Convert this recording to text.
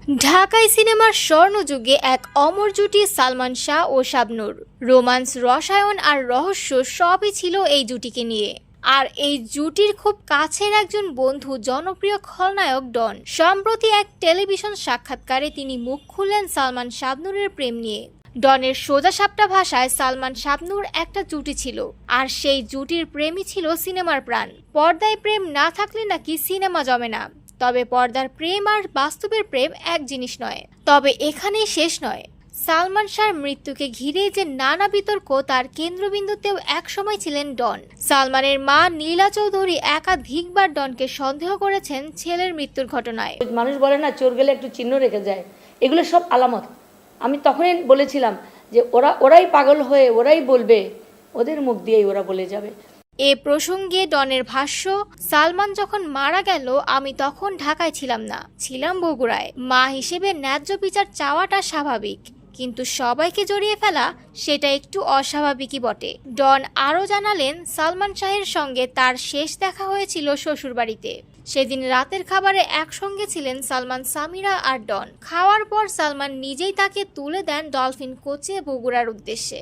ঢাকাই সিনেমার স্বর্ণযুগে এক অমর জুটি সালমান শাহ ও শাবনূর। রোমান্স, রসায়ন আর রহস্য সবই ছিল এই জুটিকে নিয়ে। আর এই জুটির খুব কাছের একজন বন্ধু জনপ্রিয় খলনায়ক ডন। সম্প্রতি এক টেলিভিশন সাক্ষাৎকারে তিনি মুখ খুললেন সালমান শাবনূরের প্রেম নিয়ে। ডনের সোজাসাপটা ভাষায় সালমান শাবনূর একটা জুটি ছিল, আর সেই জুটির প্রেমই ছিল সিনেমার প্রাণ। পর্দায় প্রেম না থাকলে নাকি সিনেমা জমে না। তবে পর্দার প্রেম আর বাস্তবের প্রেম এক জিনিস নয়। তবে এখানেই শেষ নয়। সালমান শাহর মৃত্যুকে ঘিরে যে নানা বিতর্ক, তার কেন্দ্রবিন্দুতেও একসময় ছিলেন ডন। সালমানের মা নীলা চৌধুরী একাধিকবার ডনকে সন্দেহ করেছেন ছেলের মৃত্যুর ঘটনায়। মানুষ বলে না, চোর গেলে একটু চিহ্ন রেখে যায়, এগুলো সব আলামত। আমি তখনই বলেছিলাম যে ওরাই পাগল হয়ে ওরাই বলবে, ওদের মুখ দিয়েই ওরা বলে যাবে। এ প্রসঙ্গে ডনের ভাষ্য, সালমান যখন মারা গেল আমি তখন ঢাকায় ছিলাম না, ছিলাম বগুড়ায়। মা হিসেবে ন্যায্য বিচার চাওয়াটা স্বাভাবিক, কিন্তু সবাইকে জড়িয়ে ফেলা সেটা একটু অস্বাভাবিকই বটে। ডন আরও জানালেন, সালমান শাহের সঙ্গে তার শেষ দেখা হয়েছিল শ্বশুরবাড়িতে। সেদিন রাতের খাবারে একসঙ্গে ছিলেন সালমান, সামিরা আর ডন। খাওয়ার পর সালমান নিজেই তাকে তুলে দেন ডলফিন কোচে বগুড়ার উদ্দেশ্যে।